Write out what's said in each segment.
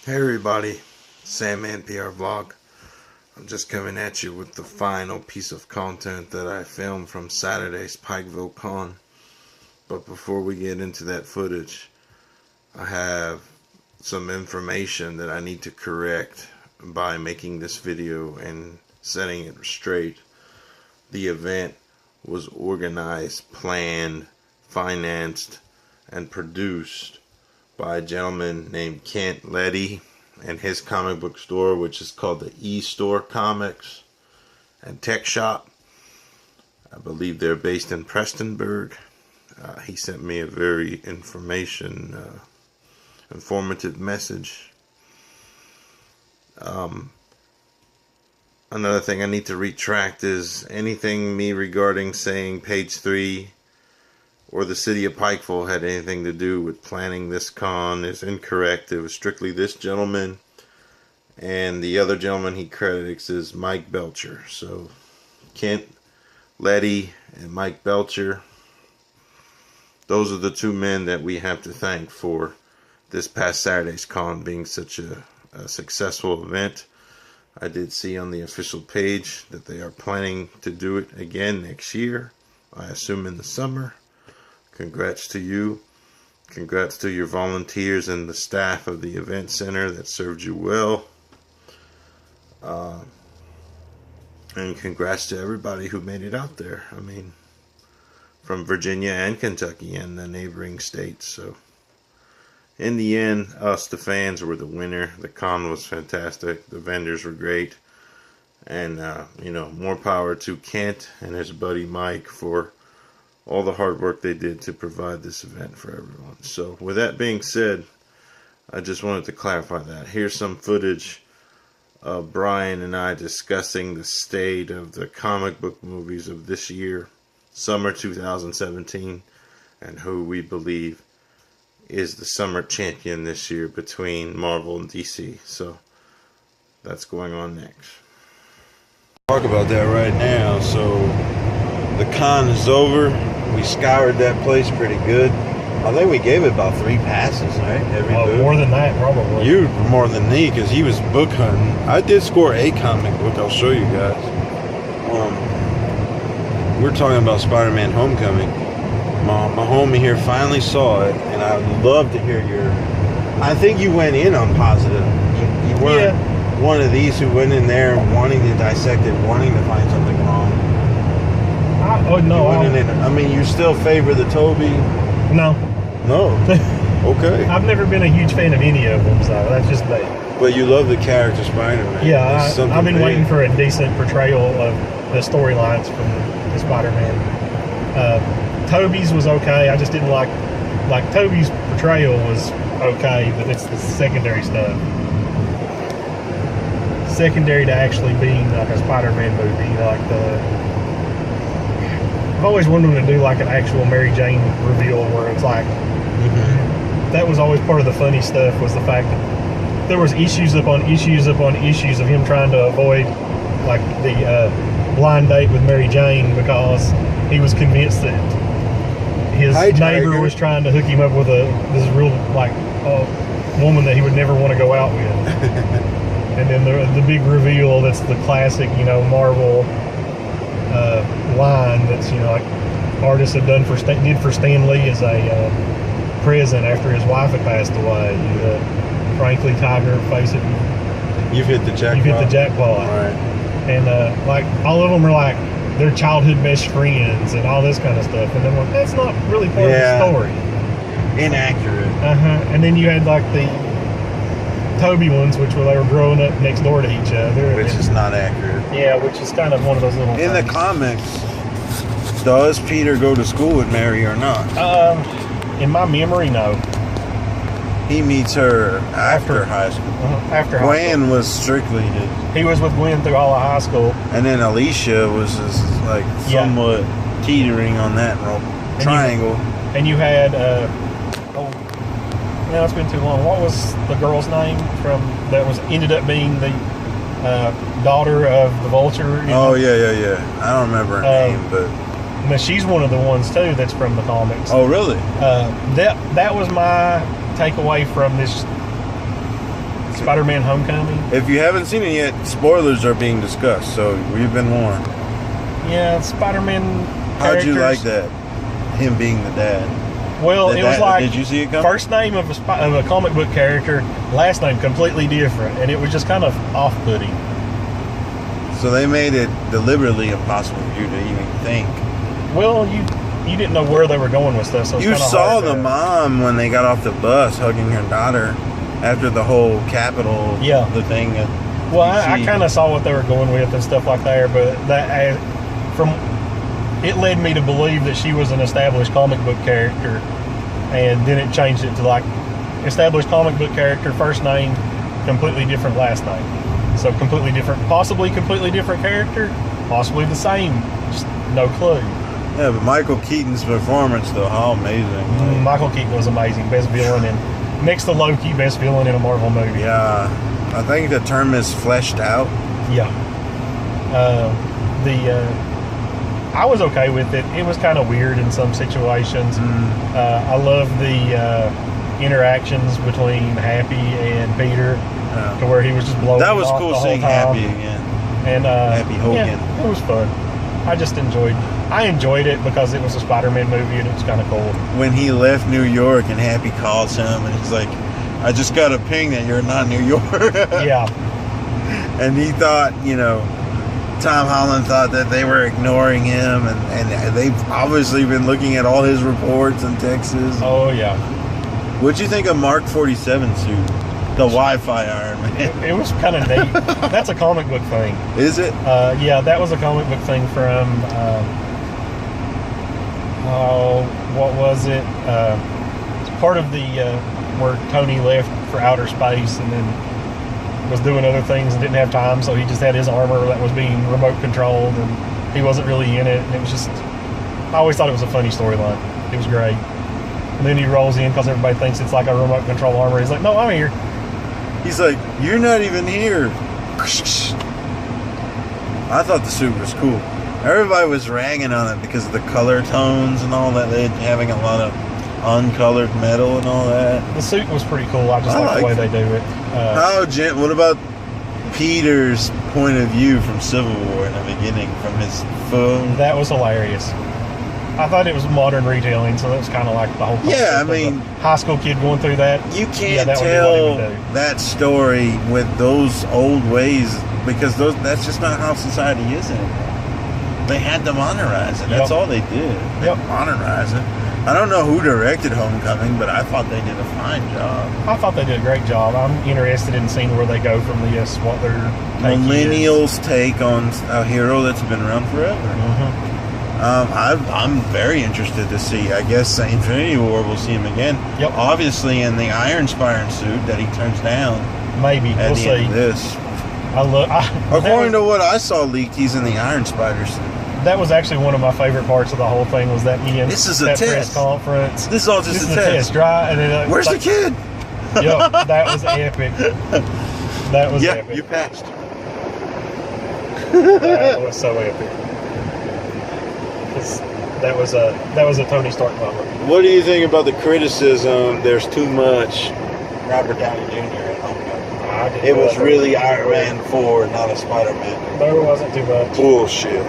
Hey everybody, Sam PR Vlog. I'm just coming at you with the final piece of content that I filmed from Saturday's Pikeville Con. But before we get into that footage, I have some information that I need to correct by making this video and setting it straight. The event was organized, planned, financed, and produced by a gentleman named Kent Letty and his comic book store, which is called the E-Store Comics and Tech Shop. I believe they're based in Prestonburg. He sent me a very informative message. Another thing I need to retract is anything me regarding saying page 3 or the city of Pikeville had anything to do with planning this con is incorrect. It was strictly this gentleman, and the other gentleman he credits is Mike Belcher. So Kent Letty and Mike Belcher, those are the two men that we have to thank for this past Saturday's con being such a successful event. I did see on the official page that they are planning to do it again next year, I assume in the summer. Congrats to you. Congrats to your volunteers and the staff of the event center that served you well. And congrats to everybody who made it out there. I mean, from Virginia and Kentucky and the neighboring states. So, in the end, us, the fans, were the winner. The con was fantastic. The vendors were great. And, more power to Kent and his buddy Mike for all the hard work they did to provide this event for everyone. So with that being said, I just wanted to clarify that. Here's some footage of Brian and I discussing the state of the comic book movies of this year, summer 2017, and who we believe is the summer champion this year between Marvel and DC. So that's going on next. Talk about that right now. So the con is over. We scoured that place pretty good. I think we gave it about 3 passes, right? More than that, probably. You more than me, because he was book hunting. I did score a comic book. I'll show you guys. We're talking about Spider-Man Homecoming. My homie here finally saw it, and I'd love to hear your... I think you went in on positive. You weren't one of these who went in there wanting to dissect it, wanting to find something wrong. No. I mean, you still favor the Toby? No. Okay. I've never been a huge fan of any of them, so that's just me. But you love the character Spider-Man. Yeah, I've been waiting for a decent portrayal of the storylines from the Spider-Man. Toby's was okay. I just didn't like Toby's portrayal was okay, but it's the secondary stuff. Secondary to actually being like a Spider-Man movie, I've always wanted them to do like an actual Mary Jane reveal where it's like, that was always part of the funny stuff, was the fact that there was issues upon issues upon issues of him trying to avoid like the blind date with Mary Jane because he was convinced that his neighbor was trying to hook him up with this real woman that he would never want to go out with. And then the big reveal that's the classic, Marvel line that's artists have did for Stan Lee as a present after his wife had passed away. Frankly, Tiger, face it. You've hit the jackpot. You've hit the jackpot. Right. And all of them are like their childhood best friends and all this kind of stuff. And I'm like, that's not really part of the story. Inaccurate. And then you had like the Toby ones, which they were growing up next door to each other. Which is not accurate. Yeah, which is kind of one of those little In things. the comics, does Peter go to school with Mary or not? In my memory, no. He meets her after high school. After high school. Gwen was strictly... He was with Gwen through all of high school. And then Alicia was just somewhat teetering on that triangle. And you had... now it's been too long. What was the girl's name that ended up being the daughter of the Vulture? Yeah. I don't remember her name, but... Now she's one of the ones, too, that's from the comics. Oh, really? That was my takeaway from this Spider-Man Homecoming. If you haven't seen it yet, spoilers are being discussed, so we've been warned. Yeah, Spider-Man. How'd you like that? Him being the dad. Well, it was like, did you see it come? First name of a comic book character, last name completely different, and it was just kind of off-putting. So they made it deliberately impossible for you to even think. Well, you didn't know where they were going with stuff, so you saw the mom when they got off the bus hugging her daughter after the whole Capitol, the thing. Well, I kind of saw what they were going with and stuff like that, but it led me to believe that she was an established comic book character, and then it changed it to like established comic book character, first name, completely different last name. So completely different, possibly completely different character, possibly the same, just no clue. Yeah, but Michael Keaton's performance, though, how amazing. Michael Keaton was amazing. Best villain next to Loki, best villain in a Marvel movie. Yeah, I think the term is fleshed out. Yeah. I was okay with it. It was kind of weird in some situations. I love the interactions between Happy and Peter, to where he was just blowing. That was off cool the seeing whole time. Happy again. And Happy Hogan. Yeah, it was fun. I just enjoyed it because it was a Spider-Man movie and it was kind of cool. When he left New York and Happy calls him and he's like, I just got a ping that you're not New York. Yeah. And he thought, Tom Holland thought that they were ignoring him, and they've obviously been looking at all his reports and texts. Oh, yeah. What'd you think of Mark 47 suit? The Wi-Fi Iron Man. It was kind of neat. That's a comic book thing. Is it? Yeah, that was a comic book thing from, what was it? It's part of the, where Tony left for outer space and then was doing other things and didn't have time, so he just had his armor that was being remote controlled and he wasn't really in it, and it was just, I always thought it was a funny storyline. It was great. And then he rolls in because everybody thinks it's like a remote control armor. He's like, no, I'm here. He's like, you're not even here. I thought the suit was cool. Everybody was ragging on it because of the color tones and all that. They're having a lot of uncolored metal and all that. The suit was pretty cool. I just like the way they do it. What about Peter's point of view from Civil War in the beginning, from his phone? That was hilarious. I thought it was modern retailing, so that was kind of like the whole concept. Yeah, I mean, high school kid going through that. You can't tell that story with those old ways, because that's just not how society is anymore. They had to modernize it. That's all they did. They modernize it. I don't know who directed Homecoming, but I thought they did a fine job. I thought they did a great job. I'm interested in seeing where they go from this, what their millennials' take on a hero that's been around forever. I'm very interested to see. I guess Infinity War, we'll see him again. Yep. Obviously in the Iron Spider suit that he turns down. Maybe. We'll see. End of this. According to what I saw leaked, he's in the Iron Spider suit. That was actually one of my favorite parts of the whole thing, was that this is a test. press conference. This is all just a test, right? And then, where's the kid? Yep, that was epic. That was epic. You passed. That was so epic. That was a Tony Stark moment. What do you think about the criticism? There's too much Robert Downey Jr. at Homecoming. It was really Iron Man 4, not a Spider-Man. There wasn't too much. Bullshit.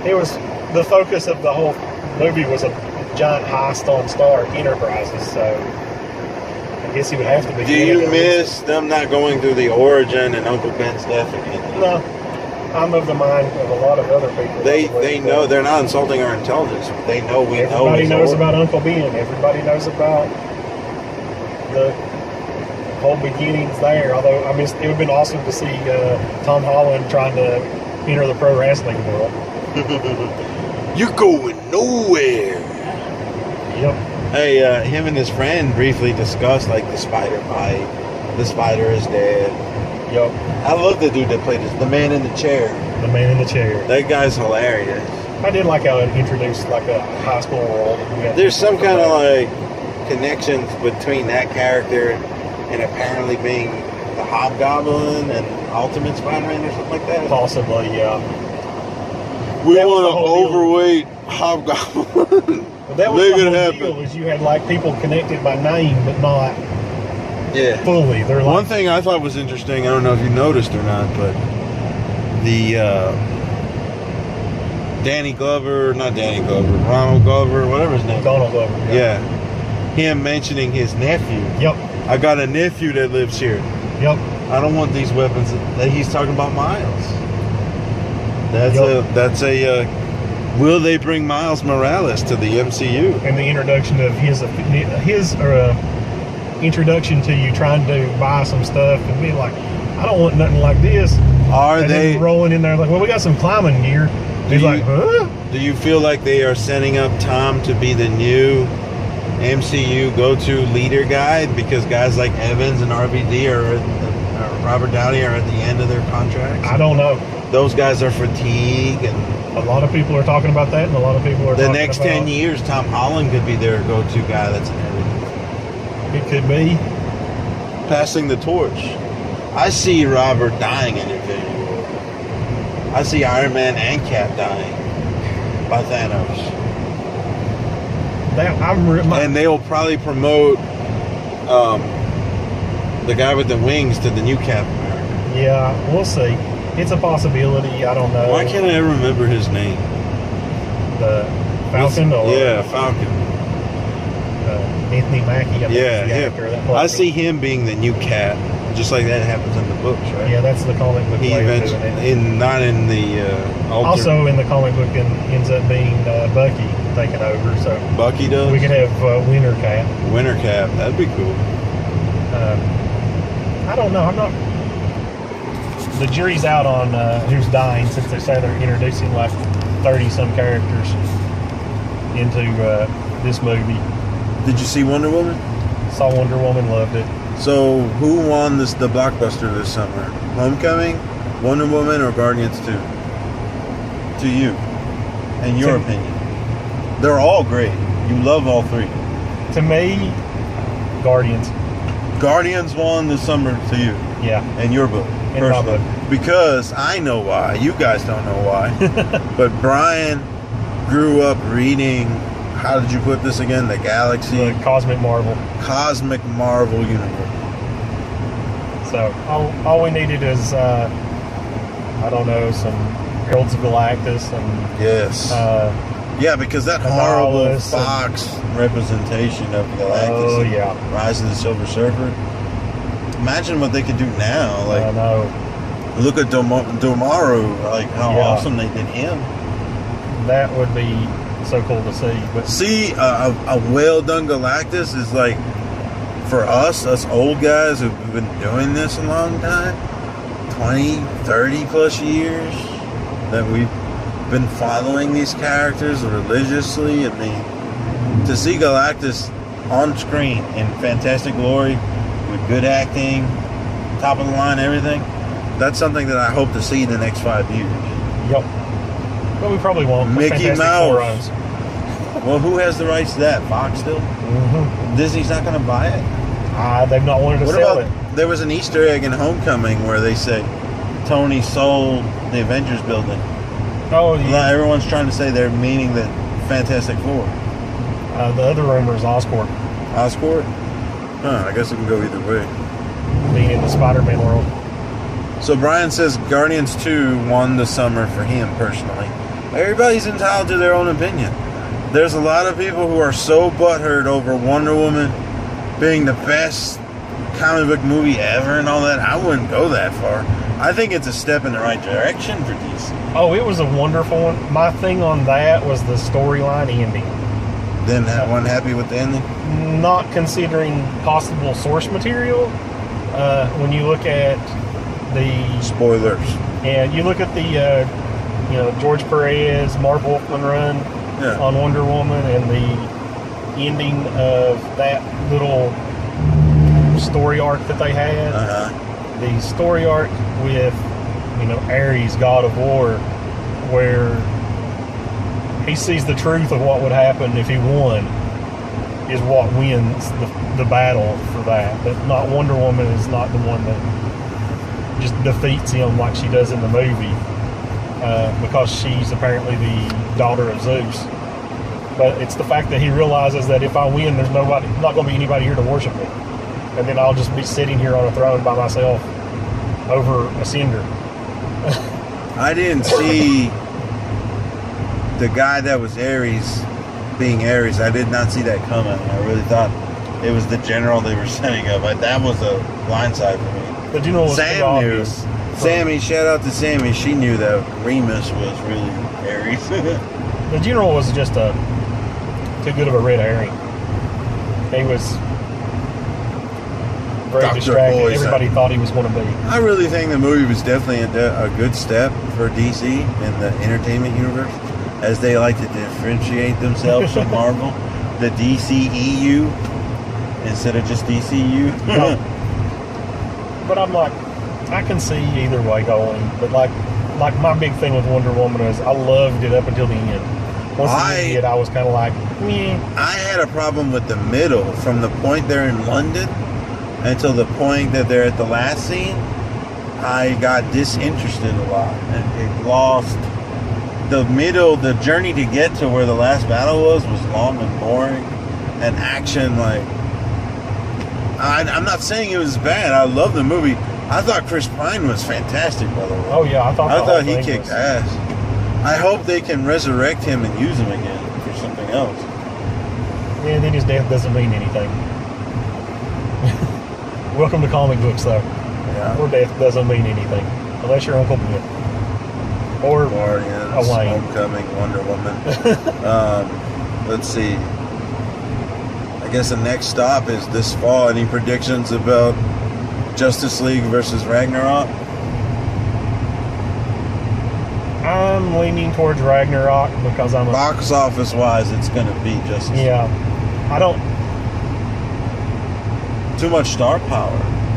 It was, the focus of the whole movie was a giant heist on Stark Enterprises, so I guess he would have to be. Do you miss them not going through the origin and Uncle Ben's death again? No. I'm of the mind of a lot of other people. They know they're not insulting our intelligence. They know we know. Everybody knows about Uncle Ben. Everybody knows about the whole beginnings there. Although, I mean, it would have been awesome to see Tom Holland trying to enter the pro wrestling world. You're going nowhere. Yep. Hey, him and his friend briefly discussed like the spider bite. The spider is dead. Yep. I love the dude that played the man in the chair. The man in the chair. That guy's hilarious. I did like how it introduced like a high school world. There's some kind of like connections between that character and apparently being the Hobgoblin and Ultimate Spider-Man or something like that. Possibly, yeah. We want an overweight Hobgoblin. That was the whole deal, is you had like people connected by name, but not Yeah. fully. They're like, One thing I thought was interesting, I don't know if you noticed or not, but the Ronald Glover, whatever his name is. Donald Glover. Yeah. Him mentioning his nephew. Yep. I got a nephew that lives here. Yep. I don't want these weapons. That he's talking about Miles. That's a will they bring Miles Morales to the MCU? And the introduction of his introduction to you trying to buy some stuff and be like, I don't want nothing like this. Are and they then rolling in there like, well, we got some climbing gear. He's like, huh? Do you feel like they are setting up Tom to be the new MCU go-to leader guy because guys like Evans and RVD or Robert Downey are at the end of their contracts? I don't know. Those guys are fatigued, and a lot of people are talking about that, and a lot of people are the talking next about 10 years, Tom Holland could be their go-to guy that's in everything. It could be. Passing the torch. I see Robert dying in Infinity War. I see Iron Man and Cap dying by Thanos. And they'll probably promote the guy with the wings to the new Cap America. Yeah, we'll see. It's a possibility. I don't know. Why can't I remember his name? The Falcon? Falcon. Anthony Mackie. I see him being the new Cap, just like that happens in the books, right? Yeah, that's the comic book. He eventually, not in the also in the comic book, ends up being Bucky taking over. So Bucky does. We could have Winter Cap. Winter Cap, that'd be cool. I don't know. I'm not. The jury's out on who's dying, since they say they're introducing like 30-some characters into this movie. Did you see Wonder Woman? Saw Wonder Woman, loved it. So, who won the blockbuster this summer? Homecoming, Wonder Woman, or Guardians 2? To you, in your opinion. They're all great. You love all three. To me, Guardians. Guardians won this summer to you. Yeah. In your book. In my book. Because I know why. You guys don't know why. But Brian grew up reading, how did you put this again? The Galaxy. The Cosmic Marvel. Cosmic Marvel universe. So all we needed is, I don't know, some Heralds of Galactus and... Yes. Yeah, because that horrible Fox representation of Galactus. Oh, yeah. Rise of the Silver Surfer. Imagine what they could do now. Like, I know. Look at Domaru, like how awesome they did him. That would be so cool to see. But see, a well-done Galactus is like, for us old guys who've been doing this a long time, 20, 30 plus years, that we've been following these characters religiously. I mean, to see Galactus on screen in fantastic glory with good acting, top of the line, everything, that's something that I hope to see in the next 5 years. Yep. But we probably won't. Mickey Mouse. Well, who has the rights to that? Fox still? Mm-hmm. Disney's not going to buy it? They've not wanted to sell it. There was an Easter egg in Homecoming where they say Tony sold the Avengers building. Oh, yeah. Everyone's trying to say they're meaning the Fantastic Four. The other rumor is Oscorp. Oscorp? Huh, I guess it can go either way. Being in the Spider-Man world. So Brian says Guardians 2 won the summer for him personally. Everybody's entitled to their own opinion. There's a lot of people who are so butthurt over Wonder Woman being the best comic book movie ever and all that. I wouldn't go that far. I think it's a step in the right direction for DC. Oh, it was a wonderful one. My thing on that was the storyline ending. Then wasn't happy with the ending? Not considering possible source material. When you look at the... Spoilers. Yeah, you look at the, George Perez, Marv Wolfman run on Wonder Woman and the ending of that little story arc that they had. The story arc with, Ares, God of War, where he sees the truth of what would happen if he won, is what wins the battle for that. But not Wonder Woman is not the one that just defeats him like she does in the movie, because she's apparently the daughter of Zeus. But it's the fact that he realizes that if I win, there's not going to be anybody here to worship me. and then I'll just be sitting here on a throne by myself over a cinder. I didn't see the guy that was Ares being Ares. I did not see that coming. I really thought it was the general they were setting up. That was a blindside for me. The general was too Sam knew. obvious. Sammy, shout out to Sammy. She knew that Remus was really Ares. The general was just too good of a red herring. He was very Dr. distracting. Poison. Everybody thought he was going to be. I really think the movie was definitely a good step for DC in the entertainment universe, as they like to differentiate themselves from Marvel. The DCEU instead of just DCU. But I'm like, I can see either way going. But like my big thing with Wonder Woman is I loved it up until the end. Once the end hit, I was kind of like, meh. I had a problem with the middle, from the point they're in London until the point that they're at the last scene. I got disinterested a lot, and it lost the middle. The journey to get to where the last battle was long and boring, and action. Like, I'm not saying it was bad. I love the movie. I thought Chris Pine was fantastic, by the way. Oh yeah, I thought he kicked ass. I hope they can resurrect him and use him again for something else. Yeah, then his death doesn't mean anything. Welcome to comic books, though. Yeah. Or death doesn't mean anything. Unless you're Uncle Ben. Or Guardians, Wayne. Homecoming, Wonder Woman. Let's see. I guess the next stop is this fall. Any predictions about Justice League versus Ragnarok? I'm leaning towards Ragnarok because I'm a... Box office wise, it's going to be Justice League. Yeah. I don't... Too much star power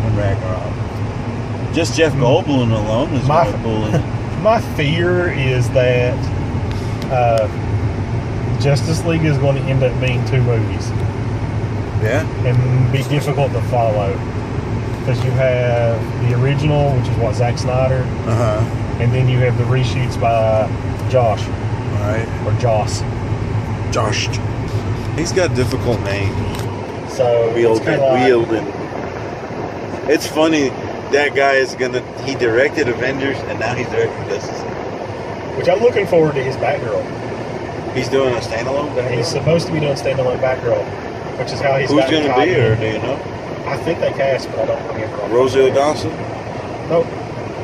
in Ragnarok. Just Jeff Goldblum alone is going to pull in. My fear is that Justice League is going to end up being 2 movies. Yeah. And be difficult to follow. Because you have the original, which is what, Zack Snyder. Uh-huh. And then you have the reshoots by Josh. All right. Or Joss. Josh. He's got difficult names. So Wielding. It's funny, that guy he directed Avengers, and now he's directing Justice League. Which I'm looking forward to his Batgirl. He's doing a standalone Batgirl? He's supposed to be doing standalone Batgirl, which is how he's Who's going to be her, do you know? I think they cast, but I don't remember. Rosie O'Donnell? Nope.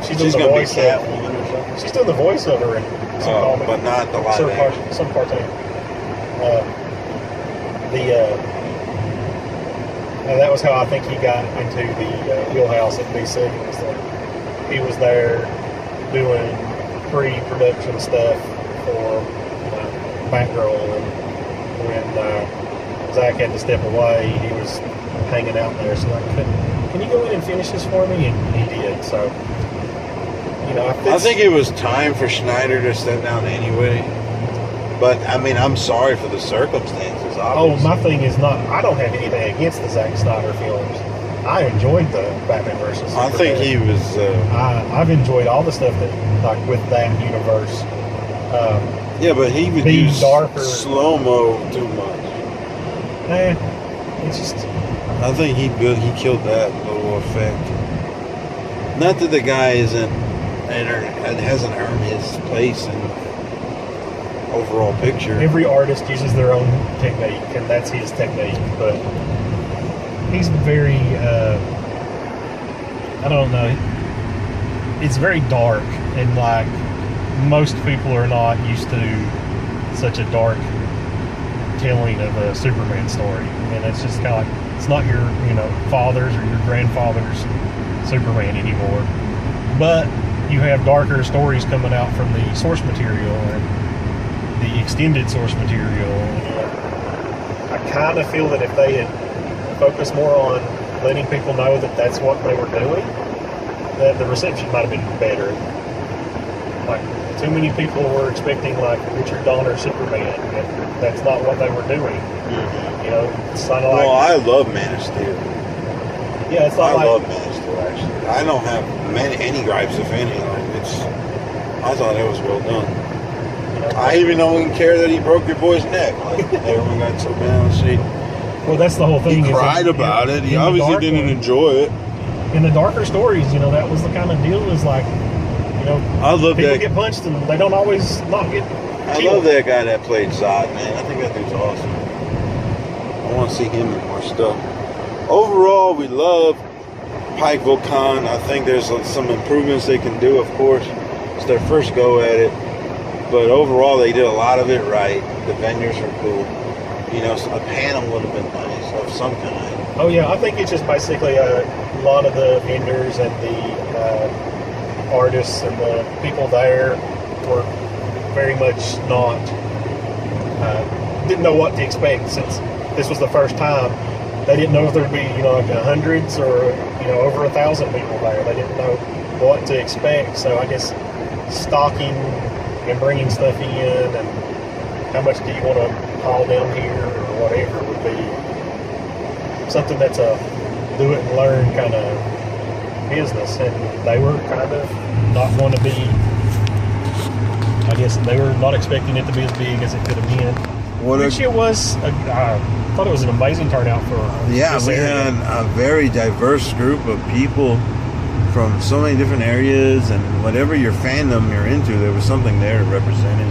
She's going to be Catwoman or something? She's doing the voiceover in some comic. But not the live action. Some cartoon. That was how I think he got into the wheelhouse at DC. Was that he was there doing pre-production stuff for Batgirl, and when Zach had to step away, he was hanging out there. So like, can you go in and finish this for me? And he did. So, you know, I think it was time for Schneider to step down anyway. But I mean, I'm sorry for the circumstances. Obviously. Oh, my thing is not. I don't have anything against the Zack Snyder films. I enjoyed the Batman vs. Superman. I think he was. I've enjoyed all the stuff that, like, with that universe. Yeah, but he would use slow mo too much. It's just. I think he killed that little effect. Not that the guy hasn't earned his place in the overall picture. Every artist uses their own technique, and that's his technique. But he's very. I don't know. It's very dark, and like most people are not used to such a dark telling of a Superman story, and it's just kind of like. It's not your, father's or your grandfather's Superman anymore. But you have darker stories coming out from the source material and the extended source material. I kind of feel that if they had focused more on letting people know that that's what they were doing, that the reception might have been better. Like, too many people were expecting, like, Richard Donner Superman, and that's not what they were doing. Mm-hmm. It's kind of like... Well, I love Man of Steel. Yeah, it's not I love Man of Steel, actually. I don't have any gripes, if any. I thought it was well done. I even don't even care that he broke your boy's neck. Like, everyone got so bad on the sheet. Well, that's the whole thing. He cried about it. He obviously didn't enjoy it. In the darker stories, you know, that was the kind of deal. Is like, you know, I love people that. get punched and they don't always not get. I love that guy that played Zod, man. I think that dude's awesome. I want to see him in more stuff. Overall, we love Pikeville Con. I think there's some improvements they can do, of course. It's their first go at it. But overall, they did a lot of it right. The vendors are cool. You know, a panel would have been nice of some kind. Oh yeah, I think it's just basically a lot of the vendors and the artists and the people there were very much not didn't know what to expect, since this was the first time. They didn't know if there'd be, you know, like hundreds or, you know, over 1,000 people there. They didn't know what to expect. So I guess stocking and bringing stuff in, and how much do you want to haul down here or whatever, would be something that's a do it and learn kind of business. And they were kind of not going to be, I guess they were not expecting it to be as big as it could have been. Which it was, I thought it was an amazing turnout for this we area. had a very diverse group of people from so many different areas, and whatever your fandom you're into, there was something there represented.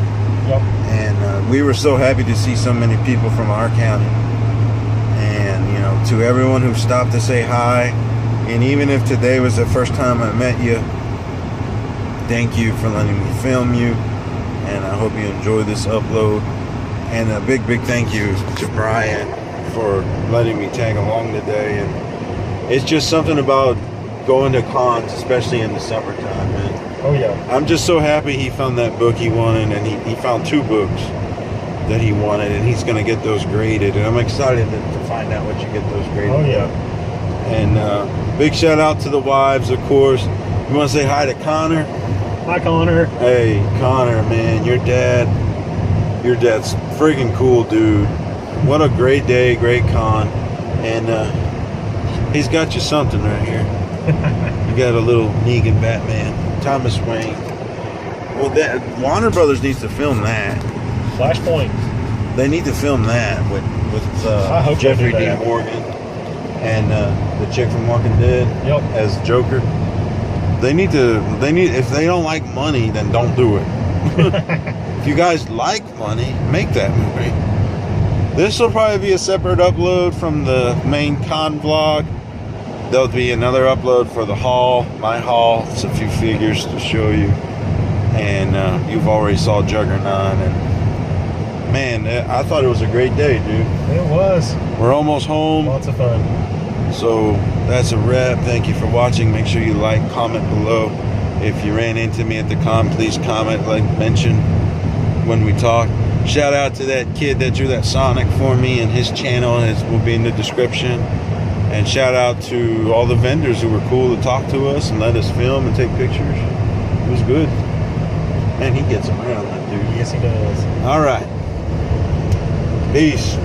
Yep. And we were so happy to see so many people from our county. And, you know, to everyone who stopped to say hi, and even if today was the first time I met you, thank you for letting me film you, and I hope you enjoy this upload. And a big, big thank you to Brian for letting me tag along today. And it's just something about going to cons, especially in the summertime, man. Oh yeah. I'm just so happy he found that book he wanted, and he found 2 books that he wanted, and he's going to get those graded. And I'm excited to find out what you get those graded. Oh yeah. And big shout out to the wives, of course. You want to say hi to Connor? Hi, Connor. Hey, Connor, man, your dad's freaking cool, dude. What a great day, great con. And he's got you something right here. You got a little Negan Batman, Thomas Wayne. Well, that Warner Brothers needs to film that. Flashpoint. They need to film that with I hope Jeffrey they do Dean that. Morgan and the chick from Walking Dead as Joker. They need if they don't like money, then don't do it. If you guys like money, make that movie. This will probably be a separate upload from the main con vlog. There'll be another upload for the haul, my haul. It's a few figures to show you. And you've already saw Juggernaut. And man, I thought it was a great day, dude. It was. We're almost home. Lots of fun. So that's a wrap. Thank you for watching. Make sure you like, comment below. If you ran into me at the con, please comment, like, mention when we talk. Shout out to that kid that drew that Sonic for me, and his channel will be in the description. And shout out to all the vendors who were cool to talk to us and let us film and take pictures. It was good. Man, he gets around, that dude. Yes, he does. All right. Peace.